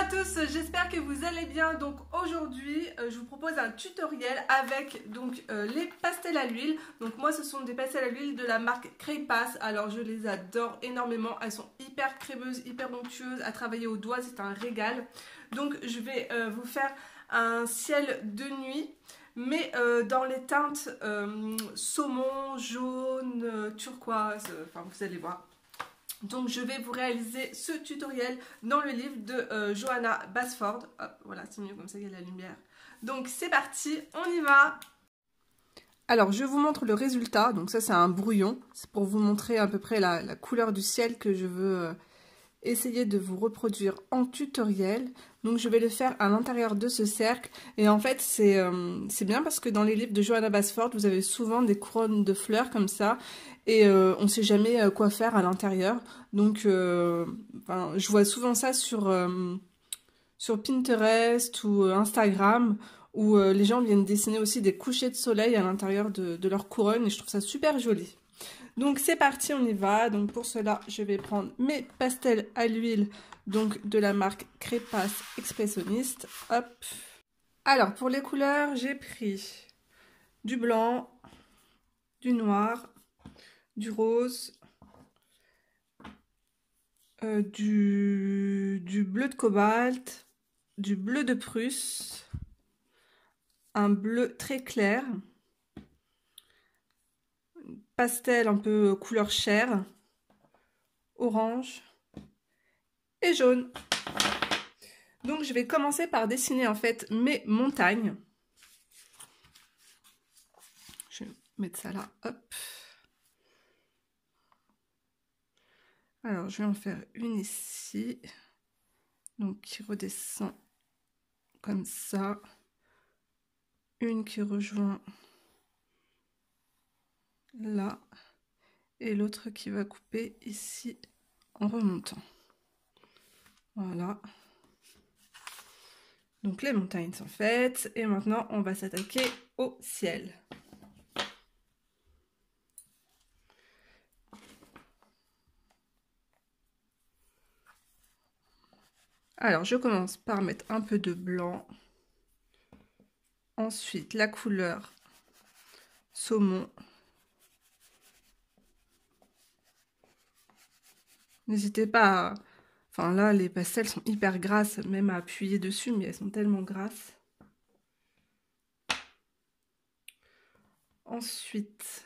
tous, j'espère que vous allez bien. Donc aujourd'hui, je vous propose un tutoriel avec les pastels à l'huile. Donc moi, ce sont des pastels à l'huile de la marque Crépasse. Alors je les adore énormément. Elles sont hyper crémeuses, hyper onctueuses à travailler au doigt. C'est un régal. Donc je vais vous faire un ciel de nuit, mais dans les teintes saumon, jaune, turquoise. Enfin, vous allez voir. Donc je vais vous réaliser ce tutoriel dans le livre de Johanna Basford. Hop, voilà, c'est mieux comme ça, il y a la lumière. Donc c'est parti, on y va. Alors je vous montre le résultat. Donc ça c'est un brouillon. C'est pour vous montrer à peu près la couleur du ciel que je veux essayer de vous reproduire en tutoriel. Donc je vais le faire à l'intérieur de ce cercle. Et en fait c'est bien parce que dans les livres de Johanna Basford, vous avez souvent des couronnes de fleurs comme ça. Et on ne sait jamais quoi faire à l'intérieur. Donc je vois souvent ça sur Pinterest ou Instagram, où les gens viennent dessiner aussi des couchers de soleil à l'intérieur de leur couronne. Et je trouve ça super joli. Donc c'est parti, on y va. Donc pour cela, je vais prendre mes pastels à l'huile, donc de la marque Crépasse Expressionniste. Hop. Alors pour les couleurs, j'ai pris du blanc, du noir, du rose, du bleu de cobalt, du bleu de Prusse, un bleu très clair, pastel un peu couleur chair, orange et jaune. Donc je vais commencer par dessiner en fait mes montagnes. Je vais mettre ça là, hop. Alors je vais en faire une ici, donc qui redescend comme ça, une qui rejoint là, et l'autre qui va couper ici en remontant. Voilà. Donc les montagnes sont faites et maintenant on va s'attaquer au ciel. Alors je commence par mettre un peu de blanc. Ensuite la couleur saumon. N'hésitez pas à... Enfin là les pastels sont hyper grasses, même à appuyer dessus, mais elles sont tellement grasses. Ensuite,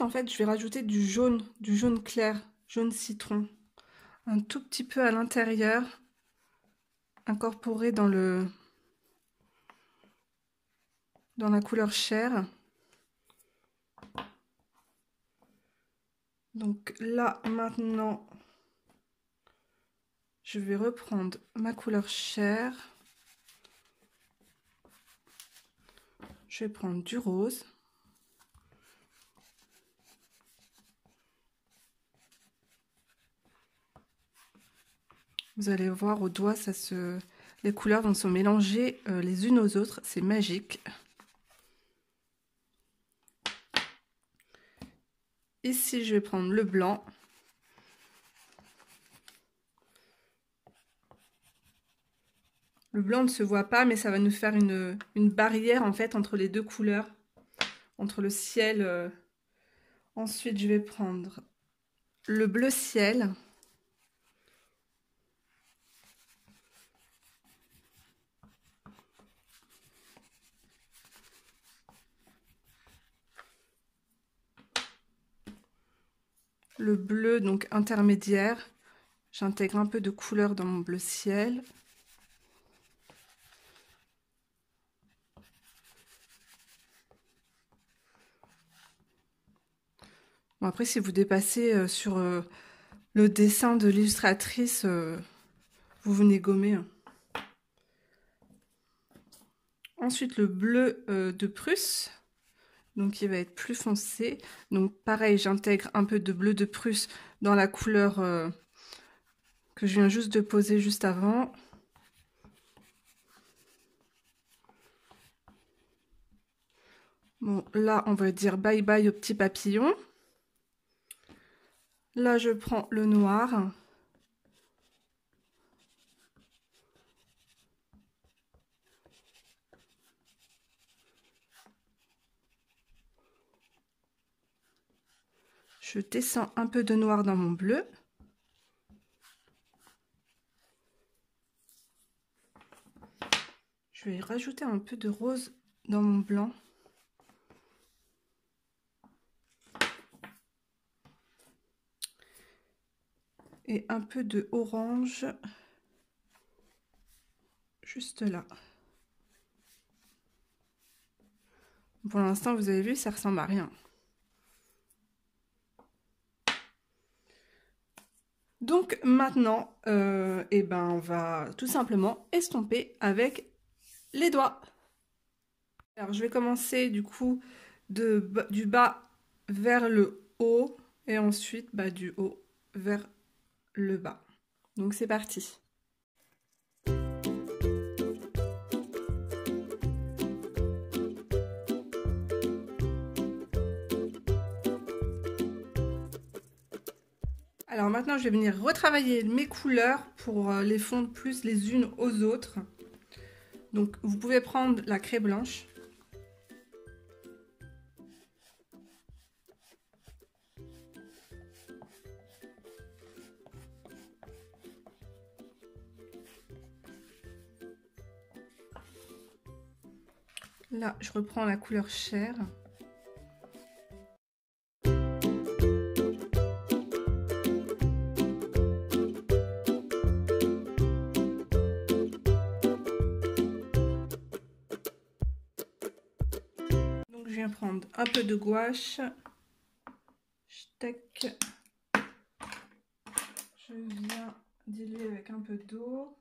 en fait, je vais rajouter du jaune clair, jaune citron, un tout petit peu à l'intérieur, incorporé dans la couleur chair. Donc là, maintenant, je vais reprendre ma couleur chair. Je vais prendre du rose. Vous allez voir au doigt, les couleurs vont se mélanger les unes aux autres. C'est magique. Ici, je vais prendre le blanc. Le blanc ne se voit pas, mais ça va nous faire une barrière en fait entre les deux couleurs, entre le ciel. Ensuite, je vais prendre le bleu ciel. Le bleu donc intermédiaire. J'intègre un peu de couleur dans mon bleu ciel. Bon, après, si vous dépassez sur le dessin de l'illustratrice, vous venez gommer. Hein. Ensuite, le bleu de Prusse, donc il va être plus foncé. Donc pareil, j'intègre un peu de bleu de Prusse dans la couleur que je viens juste de poser juste avant. Bon, là, on va dire bye bye au petit papillon. Là, je prends le noir. Je descends un peu de noir dans mon bleu. Je vais rajouter un peu de rose dans mon blanc. Et un peu de orange juste là. Pour l'instant, vous avez vu, ça ressemble à rien. Donc maintenant, eh ben, on va tout simplement estomper avec les doigts. Alors je vais commencer du coup du bas vers le haut et ensuite du haut vers le bas. Donc c'est parti. Alors maintenant je vais venir retravailler mes couleurs pour les fondre plus les unes aux autres. Donc vous pouvez prendre la craie blanche. Là, je reprends la couleur chair. Donc, je viens prendre un peu de gouache. Je viens diluer avec un peu d'eau.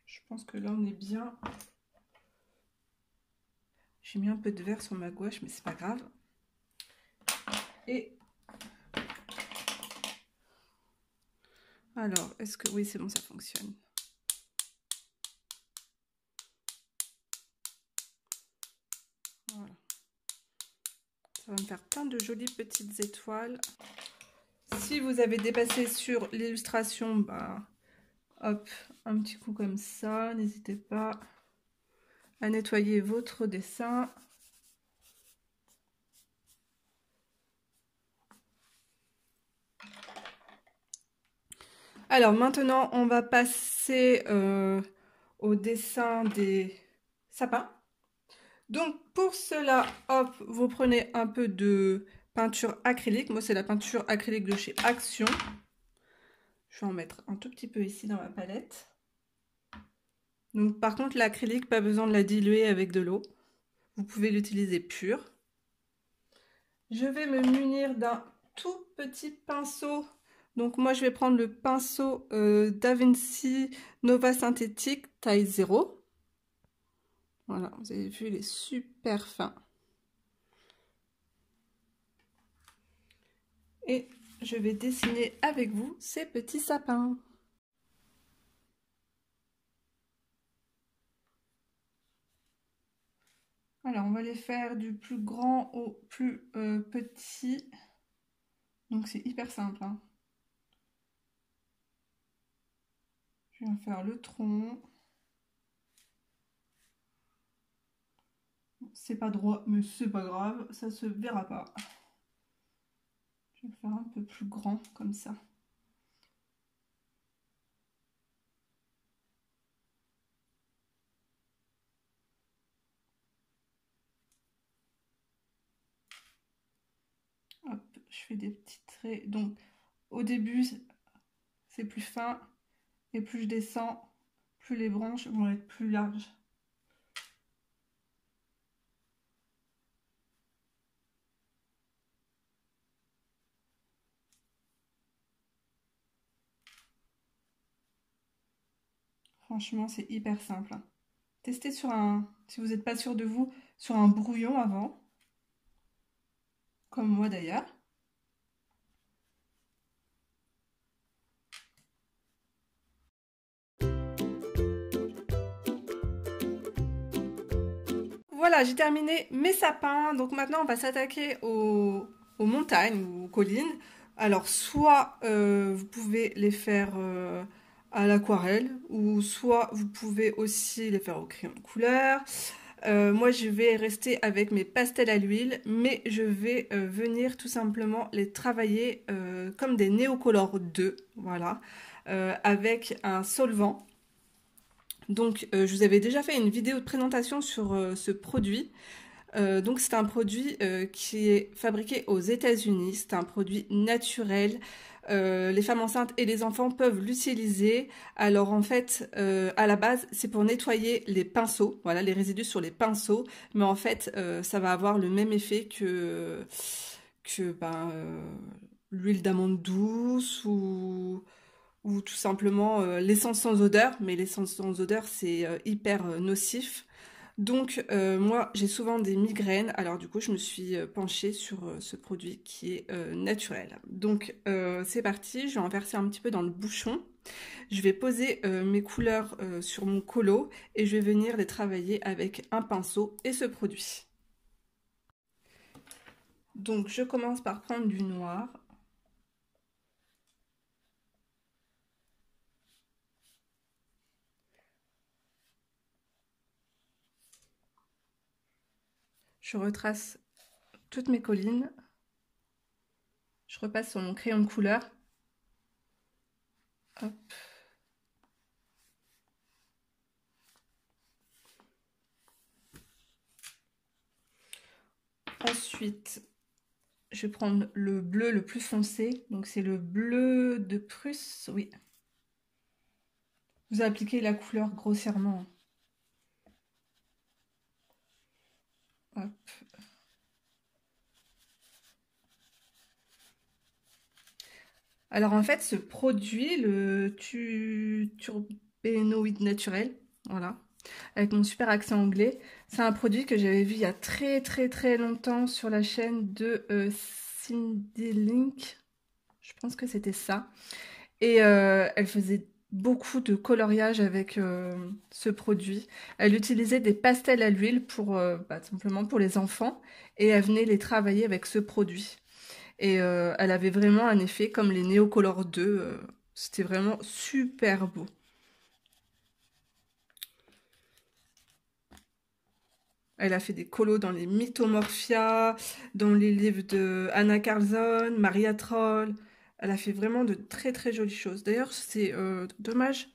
Je pense que là on est bien. J'ai mis un peu de vert sur ma gouache, mais c'est pas grave. Et alors, est-ce que oui, c'est bon, ça fonctionne. Voilà. Ça va me faire plein de jolies petites étoiles. Si vous avez dépassé sur l'illustration, hop, un petit coup comme ça. N'hésitez pas à nettoyer votre dessin. Alors maintenant, on va passer au dessin des sapins. Donc pour cela, hop, vous prenez un peu de peinture acrylique. Moi, c'est la peinture acrylique de chez Action. Je vais en mettre un tout petit peu ici dans ma palette. Donc par contre, l'acrylique, pas besoin de la diluer avec de l'eau. Vous pouvez l'utiliser pure. Je vais me munir d'un tout petit pinceau. Donc moi, je vais prendre le pinceau Da Vinci Nova Synthétique taille 0. Voilà, vous avez vu, il est super fin. Et je vais dessiner avec vous ces petits sapins. Alors, on va les faire du plus grand au plus petit. Donc, c'est hyper simple, hein. Je viens faire le tronc. C'est pas droit, mais c'est pas grave, ça se verra pas. Je vais faire un peu plus grand, comme ça. Hop, je fais des petits traits. Donc, au début, c'est plus fin. Et plus je descends, plus les branches vont être plus larges. Franchement, c'est hyper simple. Testez sur si vous n'êtes pas sûr de vous, sur un brouillon avant. Comme moi d'ailleurs. voilà, j'ai terminé mes sapins. Donc maintenant, on va s'attaquer aux montagnes ou aux collines. Alors, soit vous pouvez les faire à l'aquarelle, ou soit vous pouvez aussi les faire au crayon de couleur. Moi, je vais rester avec mes pastels à l'huile, mais je vais venir tout simplement les travailler comme des Neocolor 2, voilà, avec un solvant. Donc, je vous avais déjà fait une vidéo de présentation sur ce produit. Donc, c'est un produit qui est fabriqué aux États-Unis. C'est un produit naturel. Les femmes enceintes et les enfants peuvent l'utiliser. Alors, en fait, à la base, c'est pour nettoyer les pinceaux, voilà, les résidus sur les pinceaux. Mais en fait, ça va avoir le même effet que l'huile d'amande douce ou tout simplement l'essence sans odeur, mais l'essence sans odeur c'est hyper nocif. Donc moi j'ai souvent des migraines, alors du coup je me suis penchée sur ce produit qui est naturel. Donc c'est parti, je vais en verser un petit peu dans le bouchon. Je vais poser mes couleurs sur mon colo et je vais venir les travailler avec un pinceau et ce produit. Donc je commence par prendre du noir. Je retrace toutes mes collines. Je repasse sur mon crayon de couleur. Hop. Ensuite, je vais prendre le bleu le plus foncé. Donc c'est le bleu de Prusse, oui. Vous appliquez la couleur grossièrement. Hop. Alors en fait, ce produit, le turbénoïde naturel, voilà, avec mon super accent anglais, c'est un produit que j'avais vu il y a très longtemps sur la chaîne de Cindy Link. Je pense que c'était ça. Et elle faisait beaucoup de coloriage avec ce produit. Elle utilisait des pastels à l'huile pour simplement pour les enfants et elle venait les travailler avec ce produit. Et elle avait vraiment un effet comme les Neocolor 2. C'était vraiment super beau. Elle a fait des colos dans les Mythomorphia, dans les livres de Anna Carlson, Maria Troll. Elle a fait vraiment de très jolies choses. D'ailleurs, c'est dommage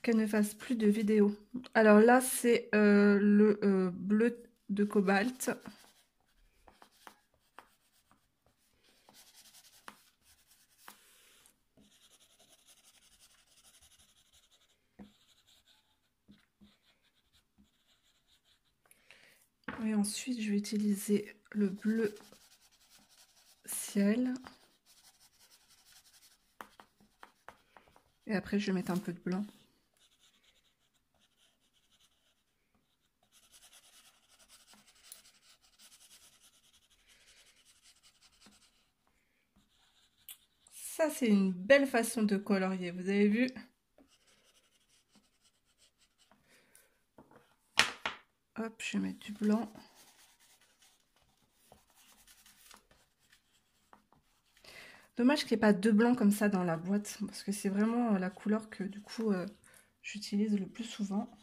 qu'elle ne fasse plus de vidéos. Alors là, c'est le bleu de cobalt. Et ensuite, je vais utiliser le bleu ciel. Et après, je vais mettre un peu de blanc. Ça, c'est une belle façon de colorier, vous avez vu? Hop, je vais mettre du blanc. Dommage qu'il n'y ait pas deux blancs comme ça dans la boîte, parce que c'est vraiment la couleur que du coup j'utilise le plus souvent.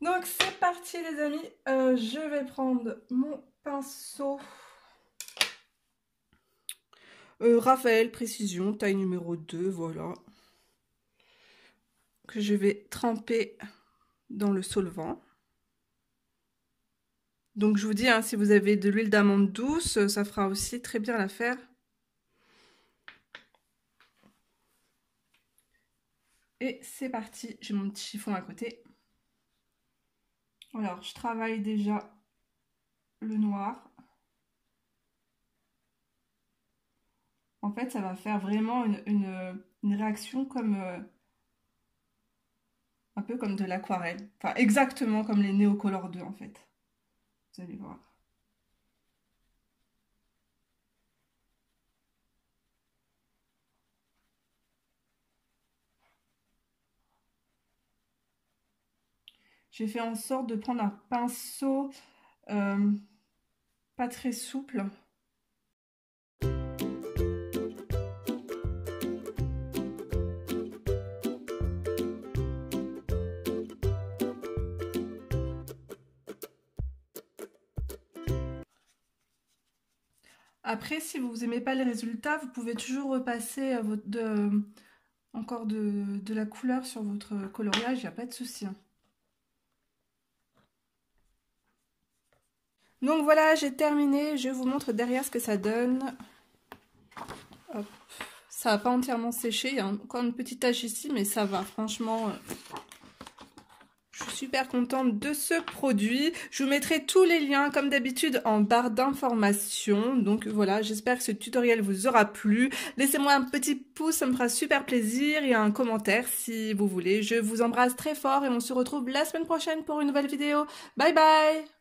Donc c'est parti les amis, je vais prendre mon pinceau Raphaël Précision, taille numéro 2, voilà. Que je vais tremper dans le solvant. Donc je vous dis, hein, si vous avez de l'huile d'amande douce, ça fera aussi très bien l'affaire. Et c'est parti, j'ai mon petit chiffon à côté. Alors je travaille déjà le noir. En fait, ça va faire vraiment une réaction comme un peu comme de l'aquarelle. Enfin, exactement comme les Neocolor 2 en fait. Vous allez voir. J'ai fait en sorte de prendre un pinceau pas très souple. Après, si vous n'aimez pas les résultats, vous pouvez toujours repasser encore de la couleur sur votre coloriage, il n'y a pas de souci. Donc voilà, j'ai terminé. Je vous montre derrière ce que ça donne. Hop. Ça n'a pas entièrement séché. Il y a encore une petite tache ici, mais ça va. Franchement, je suis super contente de ce produit. Je vous mettrai tous les liens, comme d'habitude, en barre d'informations. Donc voilà, j'espère que ce tutoriel vous aura plu. Laissez-moi un petit pouce, ça me fera super plaisir. Et un commentaire si vous voulez. Je vous embrasse très fort et on se retrouve la semaine prochaine pour une nouvelle vidéo. Bye bye!